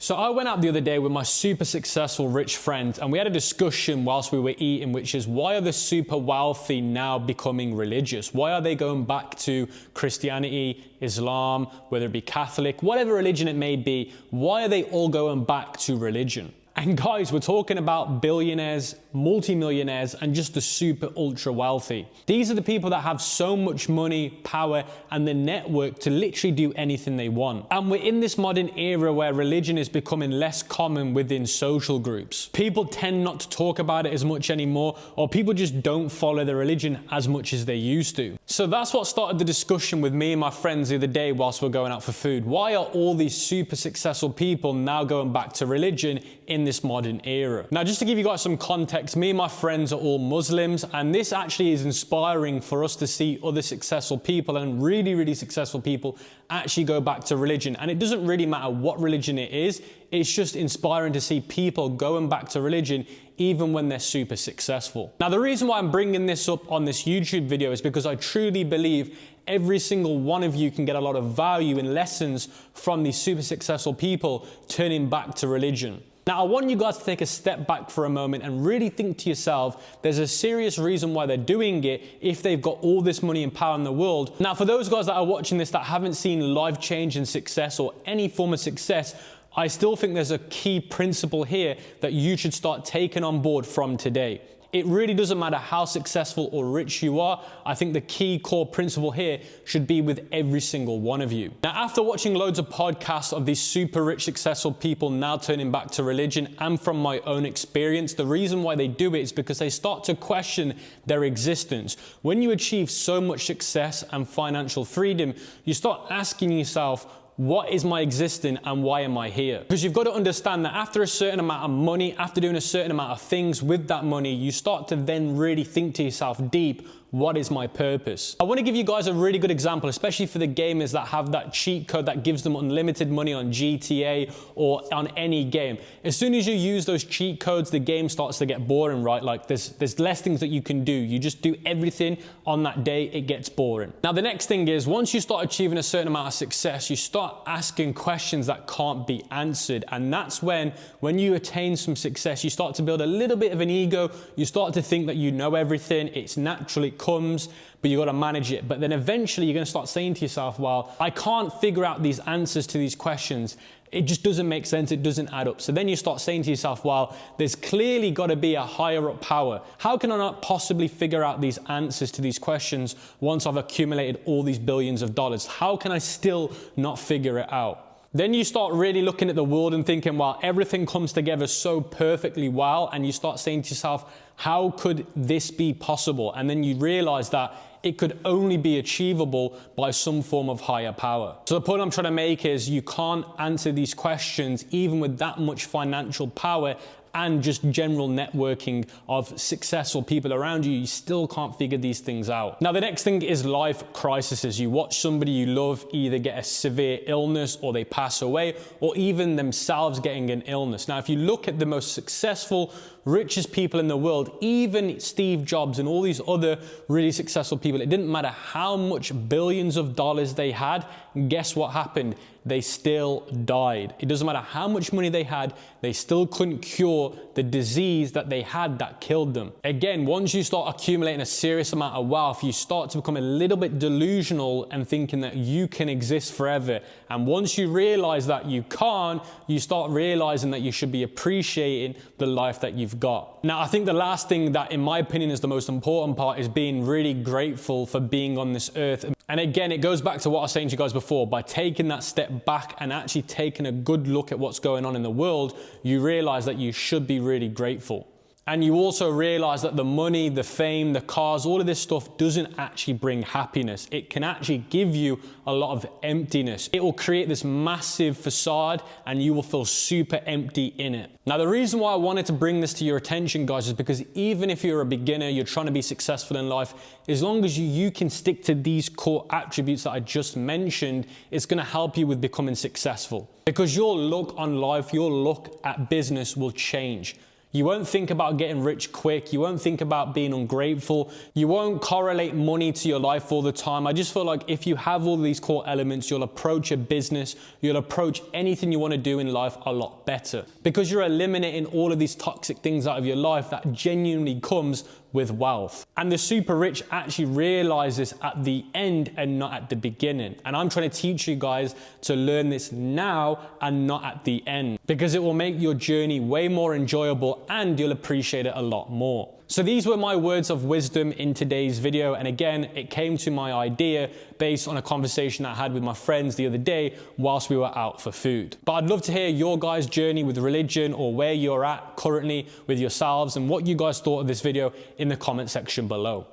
So I went out the other day with my super successful rich friends and we had a discussion whilst we were eating, which is why are the super wealthy now becoming religious? Why are they going back to Christianity, Islam, whether it be Catholic, whatever religion it may be? Why are they all going back to religion? And guys, we're talking about billionaires, multimillionaires, and just the super ultra wealthy. These are the people that have so much money, power, and the network to literally do anything they want. And we're in this modern era where religion is becoming less common within social groups. People tend not to talk about it as much anymore, or people just don't follow their religion as much as they used to. So that's what started the discussion with me and my friends the other day whilst we're going out for food. Why are all these super successful people now going back to religion in this modern era? Now, just to give you guys some context, me and my friends are all Muslims, and this actually is inspiring for us to see other successful people and really successful people actually go back to religion. And it doesn't really matter what religion it is, it's just inspiring to see people going back to religion even when they're super successful. Now, the reason why I'm bringing this up on this YouTube video is because I truly believe every single one of you can get a lot of value and lessons from these super successful people turning back to religion. Now, I want you guys to take a step back for a moment and really think to yourself, there's a serious reason why they're doing it if they've got all this money and power in the world. Now, for those guys that are watching this that haven't seen life change and success or any form of success, I still think there's a key principle here that you should start taking on board from today. It really doesn't matter how successful or rich you are. I think the key core principle here should be with every single one of you. Now, after watching loads of podcasts of these super rich, successful people now turning back to religion, and from my own experience, the reason why they do it is because they start to question their existence. When you achieve so much success and financial freedom, you start asking yourself, what is my existence and why am I here? Because you've got to understand that after a certain amount of money, after doing a certain amount of things with that money, you start to then really think to yourself deep, what is my purpose? I want to give you guys a really good example, especially for the gamers that have that cheat code that gives them unlimited money on GTA or on any game. As soon as you use those cheat codes, the game starts to get boring, right? Like there's less things that you can do. You just do everything on that day, it gets boring. Now, the next thing is once you start achieving a certain amount of success, you start asking questions that can't be answered. And that's when you attain some success, you start to build a little bit of an ego. You start to think that you know everything. It's naturally comes, but you got to manage it. But then eventually you're going to start saying to yourself, well, I can't figure out these answers to these questions. It just doesn't make sense. It doesn't add up. So then you start saying to yourself, well, there's clearly got to be a higher up power. How can I not possibly figure out these answers to these questions once I've accumulated all these billions of dollars? How can I still not figure it out? Then you start really looking at the world and thinking, well, everything comes together so perfectly well. And you start saying to yourself, how could this be possible? And then you realize that it could only be achievable by some form of higher power. So the point I'm trying to make is you can't answer these questions even with that much financial power and just general networking of successful people around you. You still can't figure these things out. Now, the next thing is life crises. You watch somebody you love either get a severe illness or they pass away, or even themselves getting an illness. Now, if you look at the most successful, richest people in the world, even Steve Jobs and all these other really successful people, it didn't matter how much billions of dollars they had, guess what happened? They still died. It doesn't matter how much money they had, they still couldn't cure the disease that they had that killed them. Again, once you start accumulating a serious amount of wealth, you start to become a little bit delusional and thinking that you can exist forever. And once you realize that you can't, you start realizing that you should be appreciating the life that you've got. Now, I think the last thing that, in my opinion, is the most important part is being really grateful for being on this earth. And again, it goes back to what I was saying to you guys before. By taking that step back and actually taking a good look at what's going on in the world, you realize that you should be really grateful. And you also realize that the money, the fame, the cars, all of this stuff doesn't actually bring happiness. It can actually give you a lot of emptiness. It will create this massive facade and you will feel super empty in it. Now, the reason why I wanted to bring this to your attention, guys, is because even if you're a beginner, you're trying to be successful in life, as long as you can stick to these core attributes that I just mentioned, it's going to help you with becoming successful. Because your look on life, your look at business will change. You won't think about getting rich quick. You won't think about being ungrateful. You won't correlate money to your life all the time. I just feel like if you have all these core elements, you'll approach a business, you'll approach anything you want to do in life a lot better, because you're eliminating all of these toxic things out of your life that genuinely comes with wealth. And the super rich actually realize this at the end and not at the beginning. And I'm trying to teach you guys to learn this now and not at the end, because it will make your journey way more enjoyable and you'll appreciate it a lot more. So these were my words of wisdom in today's video. And again, it came to my idea based on a conversation I had with my friends the other day whilst we were out for food. But I'd love to hear your guys' journey with religion, or where you're at currently with yourselves, and what you guys thought of this video in the comment section below.